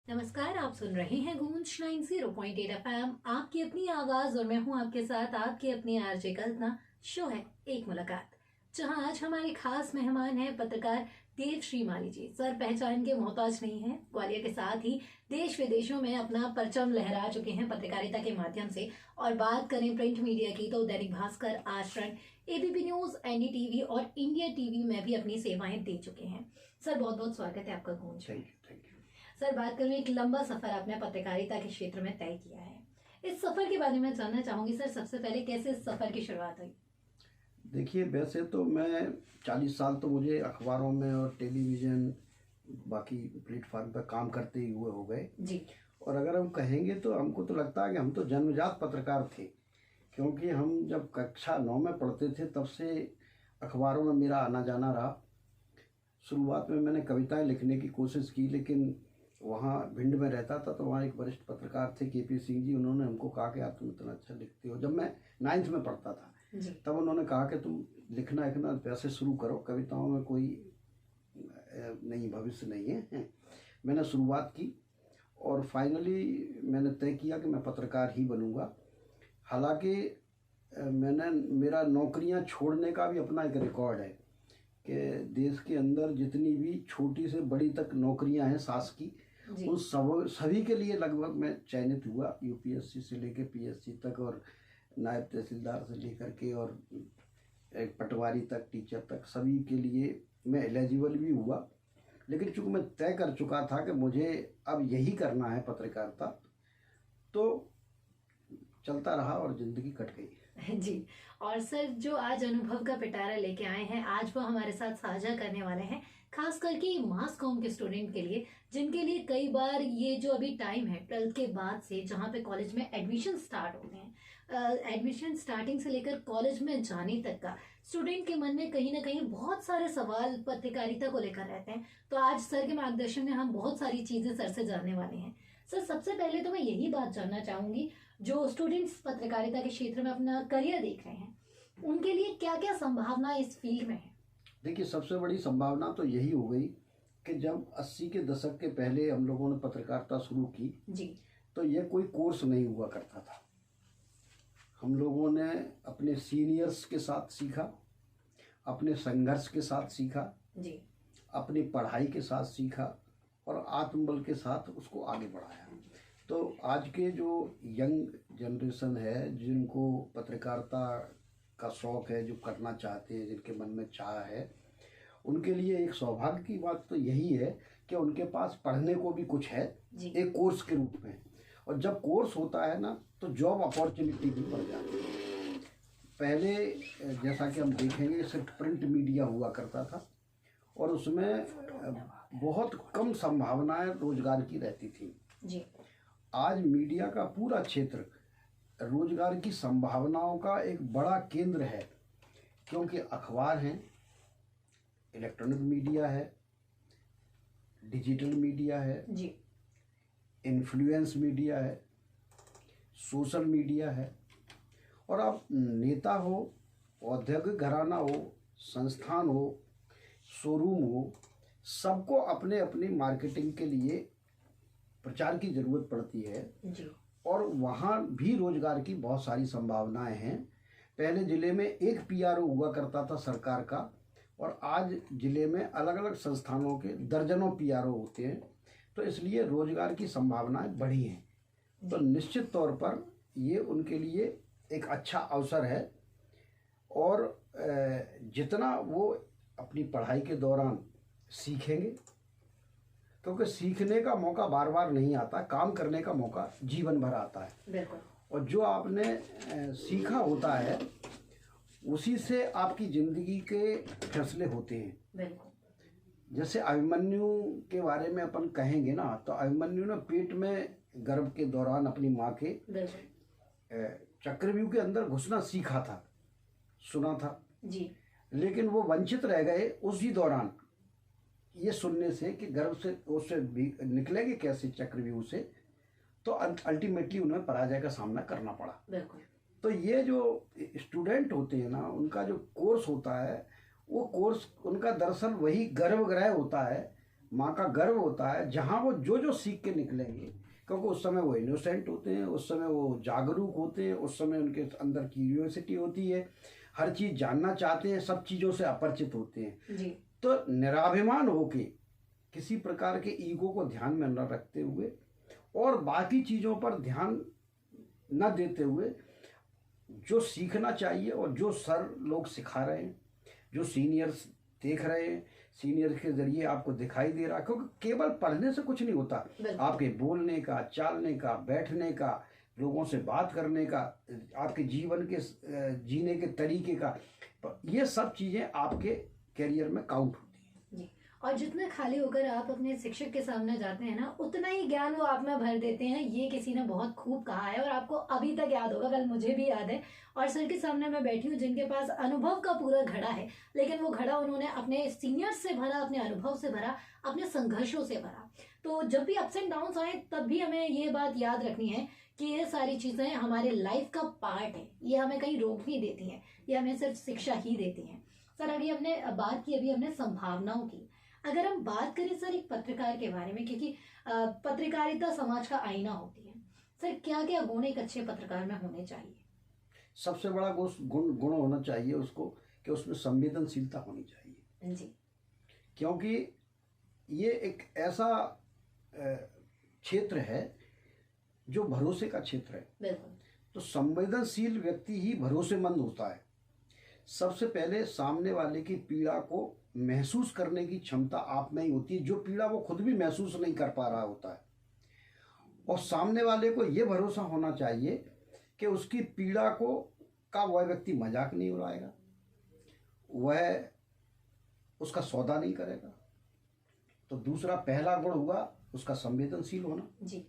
नमस्कार, आप सुन रहे हैं गूंज 90.8 एफएम, आपकी अपनी आवाज और मैं हूं आपके साथ आपकी अपनी आरजे कल्पना। शो है एक मुलाकात, जहां आज हमारे खास मेहमान हैं पत्रकार देवश्री माली जी। सर पहचान के मोहताज नहीं है, ग्वालियर के साथ ही देश विदेशों में अपना परचम लहरा चुके हैं पत्रकारिता के माध्यम से। और बात करें प्रिंट मीडिया की तो दैनिक भास्कर, आज तक, एबीपी न्यूज, एनडीटीवी और इंडिया टीवी में भी अपनी सेवाएं दे चुके हैं। सर बहुत बहुत स्वागत है आपका गूंज। Thank you. सर बात करूं, एक लंबा सफर आपने पत्रकारिता के क्षेत्र में तय किया है। इस सफर के बारे में जानना चाहूंगी सर, सबसे पहले कैसे इस सफर की शुरुआत हुई? देखिए, वैसे तो मैं 40 साल तो मुझे अखबारों में और टेलीविज़न बाकी प्लेटफार्म पर काम करते ही हुए हो गए जी। और अगर हम कहेंगे तो हमको तो लगता है कि हम तो जन्मजात पत्रकार थे, क्योंकि हम जब कक्षा 9 में पढ़ते थे तब से अखबारों में मेरा आना जाना रहा। शुरुआत में मैंने कविताएं लिखने की कोशिश की, लेकिन वहाँ भिंड में रहता था तो वहाँ एक वरिष्ठ पत्रकार थे KP सिंह जी। उन्होंने हमको कहा कि आप तुम इतना अच्छा लिखते हो। जब मैं 9th में पढ़ता था तब उन्होंने कहा कि तुम लिखना वैसे शुरू करो, कविताओं में कोई नहीं भविष्य नहीं है। मैंने शुरुआत की और फाइनली मैंने तय किया कि मैं पत्रकार ही बनूंगा। हालांकि मेरा नौकरियां छोड़ने का भी अपना एक रिकॉर्ड है कि देश के अंदर जितनी भी छोटी से बड़ी तक नौकरियां हैं शासकीय, उन सभी के लिए लगभग मैं चयनित हुआ। UPSC से लेकर PSC तक और नायब तहसीलदार से लेकर के और एक पटवारी तक, टीचर तक, सभी के लिए मैं एलिजिबल भी हुआ। लेकिन चूँकि मैं तय कर चुका था कि मुझे अब यही करना है पत्रकारिता, तो चलता रहा और ज़िंदगी कट गई। जी। और सर जो आज अनुभव का पिटारा लेके आए हैं, आज वो हमारे साथ साझा करने वाले हैं, खास करके मास कॉम के स्टूडेंट के लिए, जिनके लिए कई बार ये जो अभी टाइम है 12th के बाद से, जहाँ पे कॉलेज में एडमिशन स्टार्ट होते हैं, एडमिशन स्टार्टिंग से लेकर कॉलेज में जाने तक का स्टूडेंट के मन में कहीं ना कहीं बहुत सारे सवाल पत्रकारिता को लेकर रहते हैं। तो आज सर के मार्गदर्शन में हम बहुत सारी चीजें सर से जानने वाले हैं। सर सबसे पहले तो मैं यही बात जानना चाहूंगी, जो स्टूडेंट्स पत्रकारिता के क्षेत्र में अपना करियर देख रहे हैं, उनके लिए क्या क्या संभावना इस फील्ड में है? देखिए, सबसे बड़ी संभावना तो यही हो गई कि जब 80 के दशक के पहले हम लोगों ने पत्रकारिता शुरू की जी, तो यह कोई कोर्स नहीं हुआ करता था। हम लोगों ने अपने सीनियर्स के साथ सीखा, अपने संघर्ष के साथ सीखा जी, अपनी पढ़ाई के साथ सीखा और आत्मबल के साथ उसको आगे बढ़ाया। तो आज के जो यंग जनरेशन है, जिनको पत्रकारिता का शौक़ है, जो करना चाहते हैं, जिनके मन में चाह है, उनके लिए एक सौभाग्य की बात तो यही है कि उनके पास पढ़ने को भी कुछ है एक कोर्स के रूप में। और जब कोर्स होता है ना तो जॉब अपॉर्चुनिटी भी बढ़ जाती है। पहले जैसा कि हम देखेंगे सिर्फ प्रिंट मीडिया हुआ करता था और उसमें बहुत कम संभावनाएं रोजगार की रहती थी। जी। आज मीडिया का पूरा क्षेत्र रोजगार की संभावनाओं का एक बड़ा केंद्र है, क्योंकि अखबार हैं, इलेक्ट्रॉनिक मीडिया है, डिजिटल मीडिया है जी, इन्फ्लुएंस मीडिया है, सोशल मीडिया है। और आप नेता हो, औद्योगिक घराना हो, संस्थान हो, शोरूम हो, सबको अपने अपनी मार्केटिंग के लिए प्रचार की ज़रूरत पड़ती है जी। और वहाँ भी रोजगार की बहुत सारी संभावनाएं हैं। पहले ज़िले में एक PRO हुआ करता था सरकार का और आज ज़िले में अलग अलग संस्थानों के दर्जनों PRO होते हैं। तो इसलिए रोजगार की संभावनाएं बढ़ी हैं। तो निश्चित तौर पर ये उनके लिए एक अच्छा अवसर है और जितना वो अपनी पढ़ाई के दौरान सीखेंगे, क्योंकि सीखने का मौका बार बार नहीं आता, काम करने का मौका जीवन भर आता है। बिल्कुल। और जो आपने सीखा होता है उसी से आपकी ज़िंदगी के फैसले होते हैं। बिल्कुल। जैसे अभिमन्यु के बारे में अपन कहेंगे ना, तो अभिमन्यु ने पेट में गर्भ के दौरान अपनी माँ के चक्रव्यूह के अंदर घुसना सीखा था, सुना था जी, लेकिन वो वंचित रह गए उसी दौरान ये सुनने से कि गर्भ से उससे निकलेंगे कैसे चक्रव्यूह से। तो अल्टीमेटली उन्हें पराजय का सामना करना पड़ा। बिल्कुल। तो ये जो स्टूडेंट होते हैं ना, उनका जो कोर्स होता है, वो कोर्स उनका दरअसल वही गर्भगृह होता है, माँ का गर्व होता है जहाँ वो जो जो सीख के निकलेंगे, क्योंकि उस समय वो इनोसेंट होते हैं, उस समय वो जागरूक होते हैं, उस समय उनके अंदर क्यूरियोसिटी होती है, हर चीज़ जानना चाहते हैं, सब चीज़ों से अपरिचित होते हैं। जी। तो निराभिमान होके किसी प्रकार के ईगो को ध्यान में न रखते हुए और बाकी चीज़ों पर ध्यान न देते हुए जो सीखना चाहिए और जो सर लोग सिखा रहे हैं, जो सीनियर्स देख रहे हैं, सीनियर के जरिए आपको दिखाई दे रहा है, क्योंकि केवल पढ़ने से कुछ नहीं होता। आपके बोलने का, चालने का, बैठने का, लोगों से बात करने का, आपके जीवन के जीने के तरीके का, ये सब चीज़ें आपके करियर में काउंट होती हैं। जी। और जितना खाली होकर आप अपने शिक्षक के सामने जाते हैं ना, उतना ही ज्ञान वो आप में भर देते हैं। ये किसी ने बहुत खूब कहा है और आपको अभी तक याद होगा, कल मुझे भी याद है। और सर के सामने मैं बैठी हूँ जिनके पास अनुभव का पूरा घड़ा है, लेकिन वो घड़ा उन्होंने अपने सीनियर्स से भरा, अपने अनुभव से भरा, अपने संघर्षों से भरा। तो जब भी अप्स एंड डाउन्स आए तब भी हमें ये बात याद रखनी है कि ये सारी चीज़ें हमारे लाइफ का पार्ट है। ये हमें कहीं रोक नहीं देती हैं, ये हमें सिर्फ शिक्षा ही देती हैं। सर अभी हमने बात की, अभी हमने संभावनाओं की। अगर हम बात करें सर एक पत्रकार के बारे में, क्योंकि पत्रकारिता समाज का आईना होती है, सर क्या क्या गुण एक अच्छे पत्रकार में होने चाहिए? सबसे बड़ा गुण होना चाहिए उसको कि उसमें संवेदनशीलता होनी चाहिए। जी। क्योंकि ये एक ऐसा क्षेत्र है जो भरोसे का क्षेत्र है। बिल्कुल। तो संवेदनशील व्यक्ति ही भरोसेमंद होता है। सबसे पहले सामने वाले की पीड़ा को महसूस करने की क्षमता आप में ही होती है, जो पीड़ा वो खुद भी महसूस नहीं कर पा रहा होता है। और सामने वाले को ये भरोसा होना चाहिए कि उसकी पीड़ा का वह व्यक्ति मजाक नहीं उड़ाएगा, वह उसका सौदा नहीं करेगा। तो दूसरा पहला गुण हुआ उसका संवेदनशील होना। जी।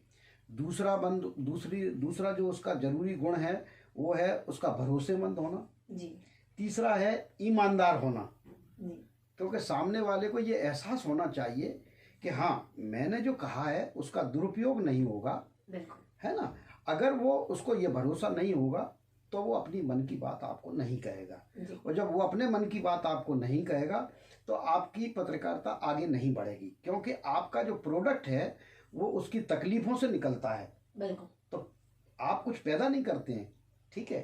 दूसरा जो उसका जरूरी गुण है वो है उसका भरोसेमंद होना। जी। तीसरा है ईमानदार होना। जी। क्योंकि सामने वाले को ये एहसास होना चाहिए कि हाँ, मैंने जो कहा है उसका दुरुपयोग नहीं होगा। बिल्कुल। है ना। अगर वो उसको ये भरोसा नहीं होगा तो वो अपनी मन की बात आपको नहीं कहेगा। और जब वो अपने मन की बात आपको नहीं कहेगा तो आपकी पत्रकारिता आगे नहीं बढ़ेगी, क्योंकि आपका जो प्रोडक्ट है वो उसकी तकलीफों से निकलता है। बिल्कुल। तो आप कुछ पैदा नहीं करते हैं, ठीक है,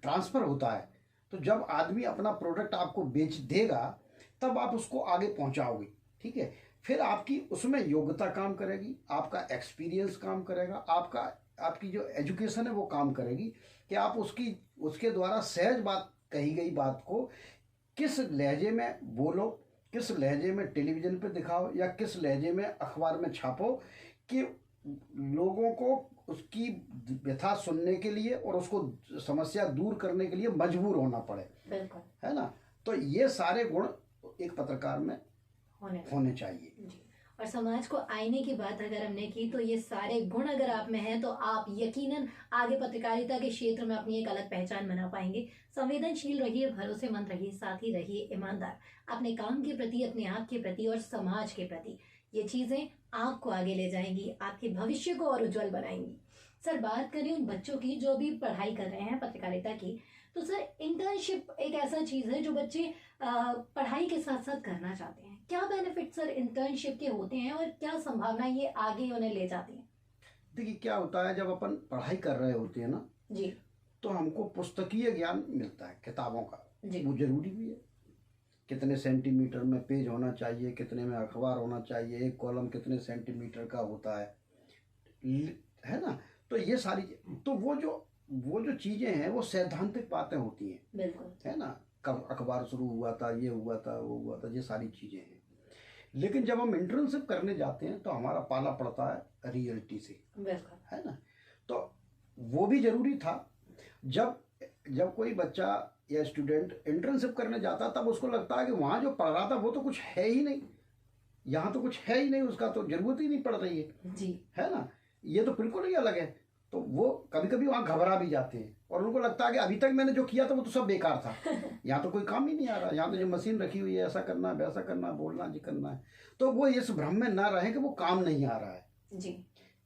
ट्रांसफर होता है। तो जब आदमी अपना प्रोडक्ट आपको बेच देगा तब आप उसको आगे पहुंचाओगे, ठीक है। फिर आपकी उसमें योग्यता काम करेगी, आपका एक्सपीरियंस काम करेगा, आपकी जो एजुकेशन है वो काम करेगी कि आप उसके द्वारा सहज बात, कही गई बात को किस लहजे में बोलो, किस लहजे में टेलीविज़न पे दिखाओ या किस लहजे में अखबार में छापो कि लोगों को उसकी व्यथा सुनने के लिए और उसको समस्या दूर करने के लिए मजबूर होना पड़े। बिल्कुल। है ना। तो ये सारे गुण एक पत्रकार में होने चाहिए। जी। और समाज को आईने की बात अगर हमने की तो ये सारे गुण अगर आप में हैं तो आप यकीनन आगे पत्रकारिता के क्षेत्र में अपनी एक अलग पहचान बना पाएंगे। संवेदनशील रहिए, भरोसेमंद रहिए, साथ ही रहिए ईमानदार अपने काम के प्रति, अपने आप के प्रति और समाज के प्रति। ये चीज़ें आपको आगे ले जाएंगी, आपके भविष्य को और उज्जवल बनाएंगी। सर बात करें उन बच्चों की जो अभी पढ़ाई कर रहे हैं पत्रकारिता की, तो सर इंटर्नशिप एक ऐसा चीज़ है जो बच्चे पढ़ाई के साथ साथ करना चाहते हैं। क्या बेनिफिट सर इंटर्नशिप के होते हैं और क्या संभावना ये आगे उन्हें ले जाती है? देखिए क्या होता है, जब अपन पढ़ाई कर रहे होते हैं ना जी, तो हमको पुस्तकीय ज्ञान मिलता है किताबों का। जी। वो जरूरी भी है। कितने सेंटीमीटर में पेज होना चाहिए, कितने में अखबार होना चाहिए, एक कॉलम कितने सेंटीमीटर का होता है ना। तो ये सारी, तो वो जो चीज़ें हैं वो सैद्धांतिक बातें होती हैं। बिल्कुल। है ना। कब अखबार शुरू हुआ था, ये हुआ था, वो हुआ था, ये सारी चीज़ें हैं। लेकिन जब हम इंटर्नशिप करने जाते हैं तो हमारा पाला पड़ता है रियलिटी से। बिल्कुल। है ना। तो वो भी ज़रूरी था। जब कोई बच्चा या स्टूडेंट इंटर्नशिप करने जाता तब उसको लगता है कि वहाँ जो पढ़ रहा था वो तो कुछ है ही नहीं, यहाँ तो कुछ है ही नहीं, उसका तो ज़रूरत ही नहीं पड़ रही है। जी। है ना। ये तो बिल्कुल ही अलग है। तो वो कभी कभी वहाँ घबरा भी जाते हैं और उनको लगता है कि अभी तक मैंने जो किया था वो तो सब बेकार था, यहाँ तो कोई काम ही नहीं आ रहा, यहाँ तो जो मशीन रखी हुई है, ऐसा करना है, वैसा करना है, बोलना जी करना है। तो वो इस भ्रम में ना रहे कि वो काम नहीं आ रहा है। जी।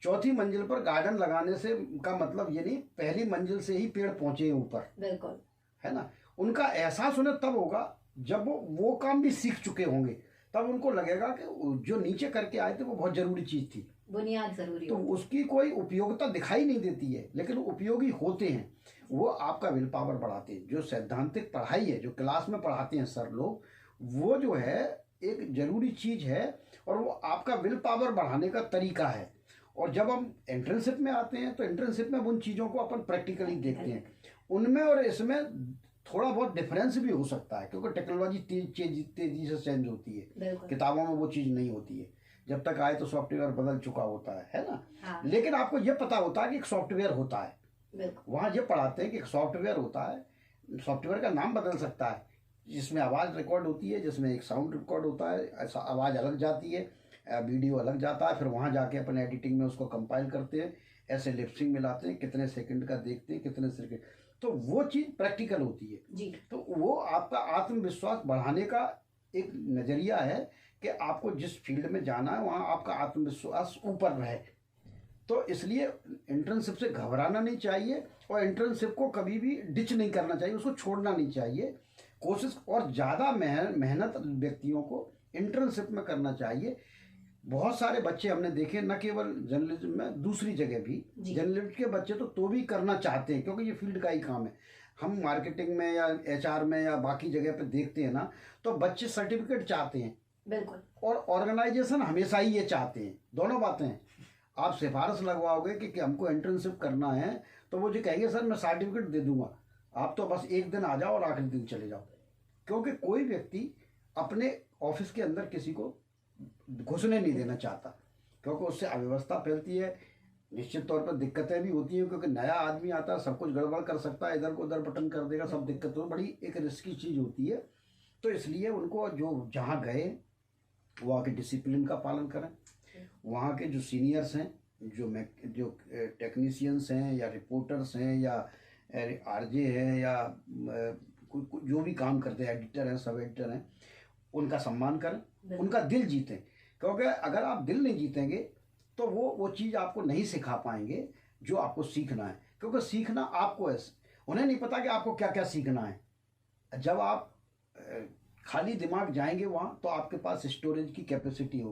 चौथी मंजिल पर गार्डन लगाने से का मतलब ये नहीं पहली मंजिल से ही पेड़ पहुंचे ऊपर। बिल्कुल। है ना। उनका एहसास उन्हें तब होगा जब वो काम भी सीख चुके होंगे, तब उनको लगेगा कि जो नीचे करके आए थे वो बहुत जरूरी चीज थी, बुनियाद जरूरी तो होती उसकी कोई उपयोगिता दिखाई नहीं देती है, लेकिन उपयोगी होते हैं। वो आपका विल पावर बढ़ाते हैं। जो सैद्धांतिक पढ़ाई है, जो क्लास में पढ़ाते हैं सर लोग, वो जो है एक जरूरी चीज है, और वो आपका विल पावर बढ़ाने का तरीका है। और जब हम इंटर्नशिप में आते हैं तो इंटर्नशिप में उन चीज़ों को अपन प्रैक्टिकली देखते हैं। उनमें और इसमें थोड़ा बहुत डिफरेंस भी हो सकता है, क्योंकि टेक्नोलॉजी तेजी से चेंज होती है। बिल्कुल। किताबों में वो चीज़ नहीं होती है, जब तक आए तो सॉफ्टवेयर बदल चुका होता है ना। हाँ, लेकिन आपको ये पता होता है कि एक सॉफ्टवेयर होता है, बिल्कुल। वहाँ ये पढ़ाते हैं कि एक सॉफ्टवेयर होता है, सॉफ्टवेयर का नाम बदल सकता है, जिसमें आवाज़ रिकॉर्ड होती है, जिसमें एक साउंड रिकॉर्ड होता है, ऐसा आवाज़ अलग जाती है, वीडियो अलग जाता है, फिर वहाँ जाके अपन एडिटिंग में उसको कंपाइल करते हैं, ऐसे लिपसिंग मिलाते हैं, कितने सेकंड का देखते हैं, कितने सेकंड, तो वो चीज़ प्रैक्टिकल होती है जी। तो वो आपका आत्मविश्वास बढ़ाने का एक नज़रिया है कि आपको जिस फील्ड में जाना है वहाँ आपका आत्मविश्वास ऊपर रहे। तो इसलिए इंटर्नशिप से घबराना नहीं चाहिए, और इंटर्नशिप को कभी भी डिच नहीं करना चाहिए, उसको छोड़ना नहीं चाहिए। कोशिश और ज़्यादा मेहनत व्यक्तियों को इंटर्नशिप में करना चाहिए। बहुत सारे बच्चे हमने देखे, न केवल जर्नलिज्म में, दूसरी जगह भी जर्नलिज्म के बच्चे तो भी करना चाहते हैं, क्योंकि ये फील्ड का ही काम है। हम मार्केटिंग में या एचआर में या बाकी जगह पे देखते हैं ना, तो बच्चे सर्टिफिकेट चाहते हैं, बिल्कुल, और ऑर्गेनाइजेशन हमेशा ही ये चाहते हैं। दोनों बातें हैं। आप सिफारिश लगवाओगे कि हमको इंटर्नशिप करना है, तो वो जो कहेंगे सर मैं सर्टिफिकेट दे दूंगा, आप तो बस एक दिन आ जाओ और आखिरी दिन चले जाओ। क्योंकि कोई व्यक्ति अपने ऑफिस के अंदर किसी को घुसने नहीं देना चाहता, क्योंकि उससे अव्यवस्था फैलती है, निश्चित तौर पर दिक्कतें भी होती हैं, क्योंकि नया आदमी आता है, सब कुछ गड़बड़ कर सकता है, इधर को उधर बटन कर देगा, सब दिक्कत हो, बड़ी एक रिस्की चीज़ होती है। तो इसलिए उनको जो जहाँ गए वहाँ के डिसिप्लिन का पालन करें, वहाँ के जो सीनियर्स हैं, जो टेक्नीशियंस हैं या रिपोर्टर्स हैं या आरजे हैं या जो भी काम करते हैं, एडिटर हैं, सब एडिटर हैं, उनका सम्मान करें, उनका दिल जीतें। क्योंकि अगर आप दिल नहीं जीतेंगे तो वो चीज़ आपको नहीं सिखा पाएंगे जो आपको सीखना है, क्योंकि सीखना आपको है, उन्हें नहीं पता कि आपको क्या क्या सीखना है। जब आप खाली दिमाग जाएंगे वहाँ, तो आपके पास स्टोरेज की कैपेसिटी होगी।